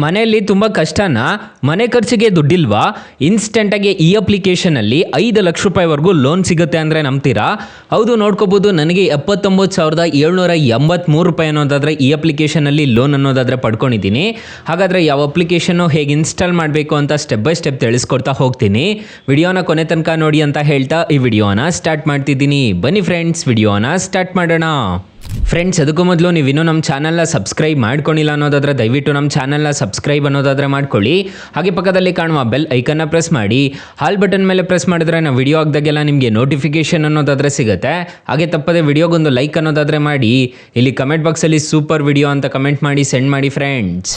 ಮನೆಯಲ್ಲಿ ತುಂಬ ಕಷ್ಟನ, ಮನೆ ಖರ್ಚಿಗೆ ದುಡ್ಡಿಲ್ವಾ? ಇನ್ಸ್ಟೆಂಟಾಗಿ ಈ ಅಪ್ಲಿಕೇಶನಲ್ಲಿ 5 ಲಕ್ಷ ರೂಪಾಯಿವರೆಗೂ ಲೋನ್ ಸಿಗುತ್ತೆ ಅಂದರೆ ನಂಬ್ತೀರಾ? ಹೌದು, ನೋಡ್ಕೋಬೋದು. ನನಗೆ 79,783 ರೂಪಾಯಿ ಅನ್ನೋದಾದರೆ ಈ ಅಪ್ಲಿಕೇಶನಲ್ಲಿ ಲೋನ್ ಅನ್ನೋದಾದರೆ ಪಡ್ಕೊಂಡಿದ್ದೀನಿ. ಹಾಗಾದರೆ ಯಾವ ಅಪ್ಲಿಕೇಶನ್ನು ಹೇಗೆ ಇನ್ಸ್ಟಾಲ್ ಮಾಡಬೇಕು ಅಂತ ಸ್ಟೆಪ್ ಬೈ ಸ್ಟೆಪ್ ತಿಳಿಸ್ಕೊಡ್ತಾ ಹೋಗ್ತೀನಿ. ವಿಡಿಯೋನ ಕೊನೆ ತನಕ ನೋಡಿ ಅಂತ ಹೇಳ್ತಾ ಈ ವಿಡಿಯೋನ ಸ್ಟಾರ್ಟ್ ಮಾಡ್ತಿದ್ದೀನಿ. ಬನ್ನಿ ಫ್ರೆಂಡ್ಸ್, ವಿಡಿಯೋನ ಸ್ಟಾರ್ಟ್ ಮಾಡೋಣ. ಫ್ರೆಂಡ್ಸ್, ಅದಕ್ಕೂ ಮೊದಲು ನೀವು ಇನ್ನೂ ನಮ್ಮ ಚಾನಲ್ನ ಸಬ್ಸ್ಕ್ರೈಬ್ ಮಾಡ್ಕೊಂಡಿಲ್ಲ ಅನ್ನೋದಾದರೆ ದಯವಿಟ್ಟು ನಮ್ಮ ಚಾನಲ್ನ ಸಬ್ಸ್ಕ್ರೈಬ್ ಅನ್ನೋದಾದರೆ ಮಾಡ್ಕೊಳ್ಳಿ. ಹಾಗೆ ಪಕ್ಕದಲ್ಲಿ ಕಾಣುವ ಬೆಲ್ ಐಕನ್ನ ಪ್ರೆಸ್ ಮಾಡಿ. ಹಾಲ್ ಬಟನ್ ಮೇಲೆ ಪ್ರೆಸ್ ಮಾಡಿದ್ರೆ ನಾವು ವಿಡಿಯೋ ಹಾಕಿದಾಗೆಲ್ಲ ನಿಮಗೆ ನೋಟಿಫಿಕೇಶನ್ ಅನ್ನೋದಾದರೆ ಸಿಗುತ್ತೆ. ಹಾಗೆ ತಪ್ಪದೆ ವಿಡಿಯೋಗೊಂದು ಲೈಕ್ ಅನ್ನೋದಾದರೆ ಮಾಡಿ. ಇಲ್ಲಿ ಕಮೆಂಟ್ ಬಾಕ್ಸಲ್ಲಿ ಸೂಪರ್ ವಿಡಿಯೋ ಅಂತ ಕಮೆಂಟ್ ಮಾಡಿ ಸೆಂಡ್ ಮಾಡಿ ಫ್ರೆಂಡ್ಸ್.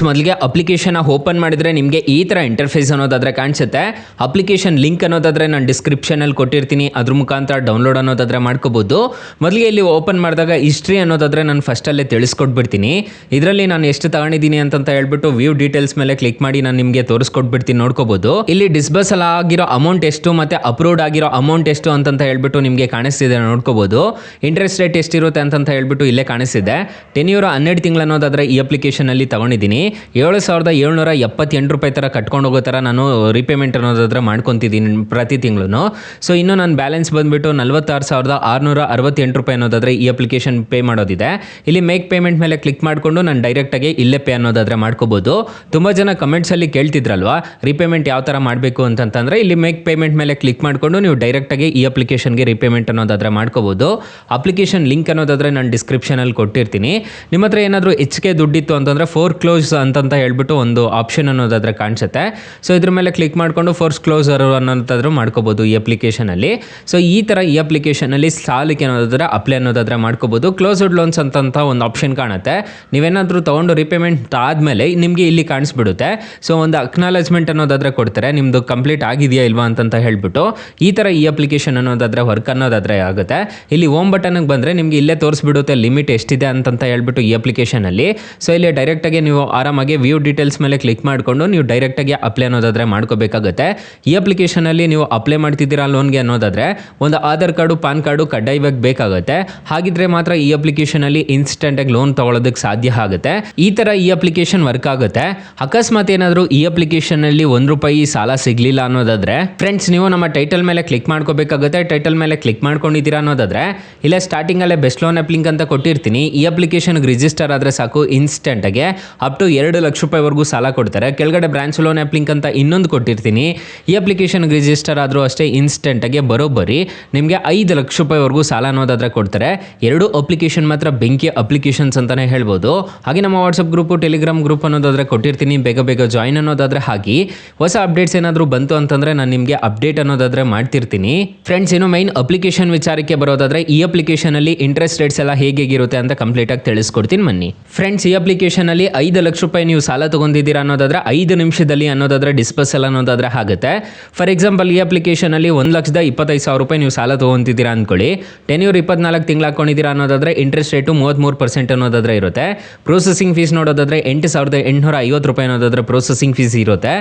ಮೊದಲಿಗೆ ಅಪ್ಲಿಕೇಶನ್ ಓಪನ್ ಮಾಡಿದರೆ ನಿಮಗೆ ಈ ಥರ ಇಂಟರ್ಫೇಸ್ ಅನ್ನೋದಾದರೆ ಕಾಣಿಸುತ್ತೆ. ಅಪ್ಲಿಕೇಶನ್ ಲಿಂಕ್ ಅನ್ನೋದಾದರೆ ನಾನು ಡಿಸ್ಕ್ರಿಪ್ಷನಲ್ಲಿ ಕೊಟ್ಟಿರ್ತೀನಿ, ಅದ್ರ ಮುಖಾಂತರ ಡೌನ್ಲೋಡ್ ಅನ್ನೋದಾದರೆ ಮಾಡ್ಕೋಬೋದು. ಮೊದಲಿಗೆ ಇಲ್ಲಿ ಓಪನ್ ಮಾಡಿದಾಗ ಹಿಸ್ಟ್ರಿ ಅನ್ನೋದಾದರೆ ನಾನು ಫಸ್ಟಲ್ಲೇ ತಿಳಿಸ್ಕೊಟ್ಬಿಡ್ತೀನಿ. ಇದರಲ್ಲಿ ನಾನು ಎಷ್ಟು ತಗೊಂಡಿದ್ದೀನಿ ಅಂತ ಹೇಳ್ಬಿಟ್ಟು ವ್ಯೂ ಡೀಟೇಲ್ಸ್ ಮೇಲೆ ಕ್ಲಿಕ್ ಮಾಡಿ ನಾನು ನಿಮಗೆ ತೋರಿಸ್ಕೊಟ್ಬಿಡ್ತೀನಿ, ನೋಡ್ಕೋಬಹುದು. ಇಲ್ಲಿ ಡಿಸ್ಬರ್ಸಲ್ ಆಗಿರೋ ಅಮೌಂಟ್ ಎಷ್ಟು ಮತ್ತೆ ಅಪ್ರೂವ್ಡ್ ಆಗಿರೋ ಅಮೌಂಟ್ ಎಷ್ಟು ಅಂತ ಹೇಳ್ಬಿಟ್ಟು ನಿಮಗೆ ಕಾಣಿಸ್ತಿದೆ, ನೋಡ್ಕೋಬಹುದು. ಇಂಟ್ರೆಸ್ಟ್ ರೇಟ್ ಎಷ್ಟಿರುತ್ತೆ ಅಂತ ಹೇಳ್ಬಿಟ್ಟು ಇಲ್ಲೇ ಕಾಣಿಸ್ತಿದೆ. ಟೆನ್ಯೂರ್ 12 ತಿಂಗಳು ಅನ್ನೋದಾದರೆ ಈ ಅಪ್ಲಿಕೇಶನ್ ಅಲ್ಲಿ ತಗೊಂಡಿದ್ದೀನಿ. 7,778 ರೂಪಾಯಿ ತರ ಕಟ್ಕೊಂಡು ಹೋಗೋ ತರ ನಾನು ರೀಪೇಮೆಂಟ್ ಅನ್ನೋದಾದ್ರೆ ಮಾಡ್ಕೊಂತಿದ್ದೀನಿ ಪ್ರತಿ ತಿಂಗಳು. ಸೊ ಇನ್ನು ನನ್ನ ಬ್ಯಾಲೆನ್ಸ್ ಬಂದ್ಬಿಟ್ಟು 46,668 ರೂಪಾಯಿ ಅನ್ನೋದಾದ್ರೆ ಈ ಅಪ್ಲಿಕೇಶನ್ ಪೇ ಮಾಡೋದಿದೆ. ಇಲ್ಲಿ ಮೇಕ್ ಪೇಮೆಂಟ್ ಮೇಲೆ ಕ್ಲಿಕ್ ಮಾಡಿಕೊಂಡು ನಾನು ಡೈರೆಕ್ಟಾಗಿ ಇಲ್ಲೇ ಪೇ ಅನ್ನೋದಾದರೆ ಮಾಡ್ಕೋಬೋದು. ತುಂಬ ಜನ ಕಮೆಂಟ್ಸಲ್ಲಿ ಕೇಳ್ತಿದ್ರಲ್ವಾ ರೀಪೇಮೆಂಟ್ ಯಾವ ಥರ ಮಾಡಬೇಕು ಅಂತಂದರೆ, ಇಲ್ಲಿ ಮೇಕ್ ಪೇಮೆಂಟ್ ಮೇಲೆ ಕ್ಲಿಕ್ ಮಾಡಿಕೊಂಡು ನೀವು ಡೈರೆಕ್ಟಾಗಿ ಈ ಅಪ್ಲಿಕೇಶನ್ಗೆ ರೀಪೇಮೆಂಟ್ ಅನ್ನೋದಾದರೆ ಮಾಡ್ಕೋಬೋದು. ಅಪ್ಲಿಕೇಶನ್ ಲಿಂಕ್ ಅನ್ನೋದಾದರೆ ನಾನು ಡಿಸ್ಕ್ರಿಪ್ಷನಲ್ಲಿ ಕೊಟ್ಟಿರ್ತೀನಿ. ನಿಮ್ಮ ಹತ್ರ ಏನಾದರೂ ಹೆಚ್ಚಿಗೆ ದುಡ್ಡಿತ್ತು ಅಂತಂದರೆ ಫೋರ್ ಕ್ಲೋಸ್ ಅಂತ ಹೇಳ್ಬಿಟ್ಟು ಒಂದು ಆಪ್ಷನ್ ಅನ್ನೋದಾದರೆ ಕಾಣಿಸುತ್ತೆ. ಸೊ ಇದ್ರ ಮೇಲೆ ಕ್ಲಿಕ್ ಮಾಡಿಕೊಂಡು ಫೋರ್ಸ್ ಕ್ಲೋಸರ್ ಅನ್ನೋದಾದ್ರೂ ಮಾಡ್ಕೋಬೋದು ಈ ಅಪ್ಲಿಕೇಶನಲ್ಲಿ. ಸೊ ಈ ಥರ ಈ ಅಪ್ಲಿಕೇಶನಲ್ಲಿ ಸಾಲಕ್ಕೆ ಅನ್ನೋದಾದರೆ ಅಪ್ಲೈ ಅನ್ನೋದಾದರೆ ಮಾಡ್ಕೋಬೋದು. ಕ್ಲೋಸ್ಡ್ ಲೋನ್ಸ್ ಅಂತ ಒಂದು ಆಪ್ಷನ್ ಕಾಣುತ್ತೆ. ನೀವೇನಾದರೂ ತೊಗೊಂಡು ರೀಪೇಮೆಂಟ್ ಆದಮೇಲೆ ನಿಮಗೆ ಇಲ್ಲಿ ಕಾಣಿಸ್ಬಿಡುತ್ತೆ. ಸೊ ಒಂದು ಅಕ್ನಾಲೇಜ್ಮೆಂಟ್ ಅನ್ನೋದಾದರೆ ಕೊಡ್ತಾರೆ, ನಿಮ್ಮದು ಕಂಪ್ಲೀಟ್ ಆಗಿದೆಯಾ ಇಲ್ವಾ ಅಂತ ಹೇಳ್ಬಿಟ್ಟು. ಈ ಥರ ಈ ಅಪ್ಲಿಕೇಶನ್ ಅನ್ನೋದಾದರೆ ವರ್ಕ್ ಅನ್ನೋದಾದರೆ ಆಗುತ್ತೆ. ಇಲ್ಲಿ ಹೋಮ್ ಬಟನ್ಗೆ ಬಂದರೆ ನಿಮಗೆ ಇಲ್ಲೇ ತೋರಿಸ್ಬಿಡುತ್ತೆ ಲಿಮಿಟ್ ಎಷ್ಟಿದೆ ಅಂತ ಹೇಳ್ಬಿಟ್ಟು ಈ ಅಪ್ಲಿಕೇಶನಲ್ಲಿ. ಸೊ ಇಲ್ಲಿ ಡೈರೆಕ್ಟಾಗಿ ನೀವು ಆರಾಮಾಗಿ ವ್ಯೂ ಡೀಟೇಲ್ಸ್ ಮೇಲೆ ಕ್ಲಿಕ್ ಮಾಡಿಕೊಂಡು ನೀವು ಡೈರೆಕ್ಟಾಗಿ ಅಪ್ಲೈ ಅನ್ನೋದಾದರೆ ಮಾಡ್ಕೋಬೇಕಾಗುತ್ತೆ. ಈ ಅಪ್ಲಿಕೇಶನಲ್ಲಿ ನೀವು ಅಪ್ಲೈ ಮಾಡ್ತಿದ್ದೀರಾ ಲೋನ್ಗೆ ಅನ್ನೋದಾದರೆ ಒಂದು ಆಧಾರ್ ಕಾರ್ಡು, ಪಾನ್ ಕಾರ್ಡು ಕಡ್ಡಾಯವಾಗಿ ಬೇಕಾಗುತ್ತೆ. ಹಾಗಿದ್ರೆ ಮಾತ್ರ ಈ ಅಪ್ಲಿಕೇಶನ್ ಅಲ್ಲಿ ಇನ್ಸ್ಟೆಂಟ್ ಆಗಿ ಲೋನ್ ತಗೊಳ್ಳೋದಕ್ಕೆ ಸಾಧ್ಯ ಆಗುತ್ತೆ. ಈ ತರ ಈ ಅಪ್ಲಿಕೇಶನ್ ವರ್ಕ್ ಆಗುತ್ತೆ. ಅಕಸ್ಮಾತ್ ಏನಾದರೂ ಈ ಅಪ್ಲಿಕೇಶನ್ ಅಲ್ಲಿ ₹1 ಸಾಲ ಸಿಗ್ಲಿಲ್ಲ ಅನ್ನೋದಾದ್ರೆ ಫ್ರೆಂಡ್ಸ್, ನೀವು ನಮ್ಮ ಟೈಟಲ್ ಮೇಲೆ ಕ್ಲಿಕ್ ಮಾಡ್ಕೋಬೇಕಾಗುತ್ತೆ. ಟೈಟಲ್ ಮೇಲೆ ಕ್ಲಿಕ್ ಮಾಡ್ಕೊಂಡಿದ್ದೀರಾ ಅನ್ನೋದಾದ್ರೆ ಇಲ್ಲೇ ಸ್ಟಾರ್ಟಿಂಗ್ ಅಲ್ಲೇ ಬೆಸ್ಟ್ ಲೋನ್ ಆಪ್ ಲಿಂಕ್ ಅಂತ ಕೊಟ್ಟಿರ್ತೀನಿ. ಈ ಅಪ್ಲಿಕೇಶನ್ ರಿಜಿಸ್ಟರ್ ಆದ್ರೆ ಸಾಕು, ಇನ್ಸ್ಟೆಂಟ್ ಆಗಿ ಅಪ್ ಟು ₹2 ಲಕ್ಷವರೆಗೂ ಸಾಲ ಕೊಡ್ತಾರೆ. ಕೆಳಗಡೆ ಬ್ರಾಂಚ್ ಲೋನ್ ಆಪ್ ಲಿಂಕ್ ಅಂತ ಇನ್ನೊಂದು ಕೊಟ್ಟಿರ್ತೀನಿ. ಈ ಅಪ್ಲಿಕೇಶನ್ ರಿಜಿಸ್ಟರ್ ಆದ್ರೂ ಅಷ್ಟೇ ಇನ್ಸ್ಟೆಂಟ್ ಆಗಿ ಬರೋಬ್ಬರಿ ನಿಮಗೆ ₹5 ಲಕ್ಷವರೆಗೂ ಸಾಲ ಅನ್ನೋದಾದ್ರೆ ಕೊಡ್ತಾರೆ. ಎರಡು ಅಪ್ಲಿಕೇಶನ್ ಮಾತ್ರ ಬೆಂಕಿ ಅಪ್ಲಿಕೇಶನ್ಸ್ ಅಂತಾನೆ ಹೇಳ್ಬೋದು. ಹಾಗೆ ನಮ್ಮ ವಾಟ್ಸಪ್ ಗ್ರೂಪು, ಟೆಲಿಗ್ರಾಮ್ ಗ್ರೂಪ್ ಅನ್ನೋದಾದ್ರೆ ಕೊಟ್ಟಿರ್ತೀನಿ, ಬೇಗ ಜಾಯಿನ್ ಅನ್ನೋದಾದ್ರೆ ಹಾಕಿ. ಹೊಸ ಅಪ್ಡೇಟ್ಸ್ ಏನಾದರೂ ಬಂತು ಅಂತಂದ್ರೆ ನಾನು ನಿಮಗೆ ಅಪ್ಡೇಟ್ ಅನ್ನೋದಾದ್ರೆ ಮಾಡ್ತಿರ್ತೀನಿ. ಫ್ರೆಂಡ್ಸ್, ಇನ್ನು ಮೈನ್ ಅಪ್ಲಿಕೇಶನ್ ವಿಚಾರಕ್ಕೆ ಬರೋದಾದ್ರೆ ಈ ಅಪ್ಲಿಕೇಶನ್ ಅಲ್ಲಿ ಇಂಟ್ರೆಸ್ಟ್ ರೇಟ್ಸ್ ಎಲ್ಲ ಹೇಗಿರುತ್ತೆ ಅಂತ ಕಂಪ್ಲೀಟ್ ಆಗಿ ತಿಳಿಸ್ಕೊಡ್ತೀನಿ ಬನ್ನಿ. ಫ್ರೆಂಡ್ಸ್, ಈ ಅಪ್ಲಿಕೇಶನ್ ಅಲ್ಲಿ ₹5 ಲಕ್ಷ ನೀವು ಸಾಲ ತಗೊಂಡಿದ್ದೀರಾ ಅನ್ನೋದಾದ್ರೆ 5 ನಿಮಿಷದಲ್ಲಿ ಅನ್ನೋದಾದ್ರೆ ಡಿಸ್ಪರ್ಸಲ್ ಅನ್ನೋದಾದ್ರೆ ಆಗುತ್ತೆ. ಫಾರ್ ಎಕ್ಸಾಂಪಲ್, ಈ ಅಪ್ಲಿಕೇಶನ್ ಅಲ್ಲಿ ₹1,25,000 ನೀವು ಸಾಲ ತಗೊಂತಿದ್ದೀರಾ ಅನ್ಕೊಳ್ಳಿ. ಟೆನ್ಯೂರ್ 24 ತಿಂಗಳು ಹಾಕೊಂಡಿದ್ದೀರಾ ಅನ್ನೋದಾದ್ರೆ ಇಂಟ್ರೆಸ್ಟ್ ರೇಟು 33% ಅನ್ನೋದಾದ್ರೆ ಇರುತ್ತೆ. ಪ್ರೊಸೆಸಿಂಗ್ ಫೀಸ್ ನೋಡೋದಾದ್ರೆ ₹8,850 ಅನ್ನೋದಾದ್ರೆ ಪ್ರೊಸೆಸಿಂಗ್ ಫೀಸ್ ಇರುತ್ತೆ.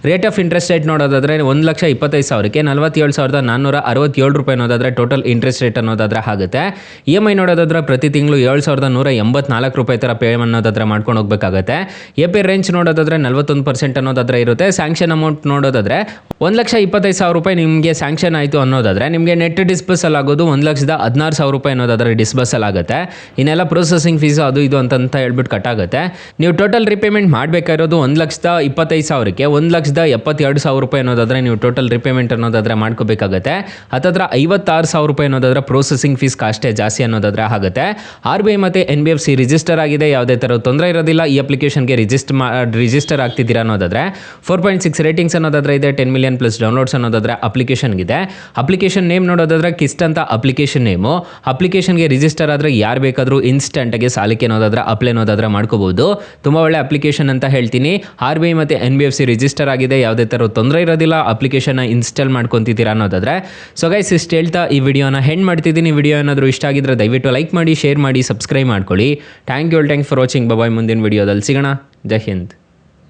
ರೇಟ್ ಆಫ್ ಇಂಟ್ರೆಸ್ಟ್ ರೇಟ್ ನೋಡೋದಾದ್ರೆ ₹1,25,000ಕ್ಕೆ ₹47,467 ಅನ್ನೋದಾದ್ರೆ ಟೋಟಲ್ ಇಂಟ್ರೆಸ್ಟ್ ರೇಟ್ ಅನ್ನೋದಾದ್ರೆ ಆಗುತ್ತೆ. EMI ನೋಡೋದಾದ್ರೆ ಪ್ರತಿ ತಿಂಗಳು ₹7,184 ತರ ಪೇ ಅನ್ನೋದಾದ್ರೆ ಮಾಡ್ಕೊಂಡು ಹೋಗ್ಬೇಕಾಗುತ್ತೆ. ಎಪಿ ರೇಂಜ್ ನೋಡೋದಾದ್ರೆ 41% ಅನ್ನೋದಾದ್ರೆ ಇರುತ್ತೆ. ಸ್ಯಾಂಕ್ಷನ್ ಅಮೌಂಟ್ ನೋಡೋದಾದ್ರೆ ₹1,25,000 ನಿಮಗೆ ಸ್ಯಾಂಕ್ಷನ್ ಆಯಿತು ಅನ್ನೋದಾದ್ರೆ ನಿಮಗೆ ನೆಟ್ ಡಿಸ್ಬರ್ಸಲ್ ಆಗೋದು ₹1,16,000 ಅನ್ನೋದಾದ್ರೆ ಡಿಸ್ಬರ್ಸಲ್ ಆಗುತ್ತೆ. ಇನ್ನೆಲ್ಲ ಪ್ರೊಸೆಸಿಂಗ್ ಫೀಸ್ ಅದು ಇದು ಅಂತ ಹೇಳ್ಬಿಟ್ಟು ಕಟ್ ಆಗುತ್ತೆ. ನೀವು ಟೋಟಲ್ ರಿಪೇಮೆಂಟ್ ಮಾಡಬೇಕಾಗಿರೋದು ₹1,25,000ಕ್ಕೆ ₹1,72,000 ಅನ್ನೋದಾದ್ರೆ ನೀವು ಟೋಟಲ್ ರಿಪೇಮೆಂಟ್ ಅನ್ನೋದಾದ್ರೆ ಮಾಡ್ಕೋಬೇಕಾಗುತ್ತೆ. ಹತ್ತತ್ರ ₹56,000 ಅನ್ನೋದಾದ್ರೆ ಪ್ರೊಸೆಸಿಂಗ್ ಫೀಸ್ ಅಷ್ಟೇ ಜಾಸ್ತಿ ಅನ್ನೋದಾದ್ರೆ ಆಗುತ್ತೆ. RBI ಮತ್ತೆ NBFC ರಿಜಿಸ್ಟರ್ ಆಗಿದೆ, ಯಾವುದೇ ಥರ ತೊಂದರೆ ಇರೋದಿಲ್ಲ. ಈ ಅಪ್ಲಿಕೇಶನ್ಗೆ ರಿಜಿಸ್ಟರ್ ಆಗ್ತಿದ್ದೀರಾ ಅನ್ನೋದಾದ್ರೆ 4.6 ರೇಟಿಂಗ್ಸ್ ಅನ್ನೋದಾದ್ರೆ ಇದೆ. 10 ಮಿಲಿಯನ್ ಪ್ಲಸ್ ಡೌನ್ಲೋಡ್ಸ್ ಅನ್ನೋದಾದ್ರೆ ಅಪ್ಲಿಕೇಶನ್ಗಿದೆ. ಅಪ್ಲಿಕೇಶನ್ ನೇಮ್ ನೋಡೋದಾದ್ರೆ ಕಿಸ್ಟ್ ಅಂತ ಅಪ್ಲಿಕೇಶನ್ ನೇಮು. ಅಪ್ಲಿಕೇಶನ್ಗೆ ರಿಜಿಸ್ಟರ್ ಆದರೆ ಯಾರು ಬೇಕಾದರೂ ಇನ್ಸ್ಟೆಂಟಾಗಿ ಸಾಲಕ್ಕೆ ಅನ್ನೋದಾದ್ರೆ ಅಪ್ಲೈ ಅನ್ನೋದಾದ್ರೆ ಮಾಡ್ಕೋಬಹುದು. ತುಂಬ ಒಳ್ಳೆ ಅಪ್ಲಿಕೇಶನ್ ಅಂತ ಹೇಳ್ತೀನಿ. RBI ಮತ್ತು NBFC ರಿಜಿಸ್ಟರ್ ಆಗಿದೆ, ಯಾವುದೇ ಥರ ತೊಂದರೆ ಇರೋದಿಲ್ಲ. ಅಪ್ಲಿಕೇಶನ್ನ ಇನ್ಸ್ಟಾಲ್ ಮಾಡ್ಕೊತಿದ್ದೀರಾ ಅನ್ನೋದಾದ್ರೆ. ಸೊ ಗೈಸ್, ಇಷ್ಟು ಹೇಳ್ತಾ ಈ ವಿಡಿಯೋನ ಹೆಂಡ್ ಮಾಡ್ತಿದ್ದೀನಿ. ವಿಡಿಯೋ ಏನಾದರೂ ಇಷ್ಟ ಆಗಿದ್ರೆ ದಯವಿಟ್ಟು ಲೈಕ್ ಮಾಡಿ, ಶೇರ್ ಮಾಡಿ, ಸಬ್ಸ್ಕ್ರೈಬ್ ಮಾಡ್ಕೊಳ್ಳಿ. Thank you for watching. Bye, ಮುಂದಿನ ವಿಡಿಯೋದಲ್ಲಿ ಸಿಗೋಣ. ಜೈ ಹಿಂದ್.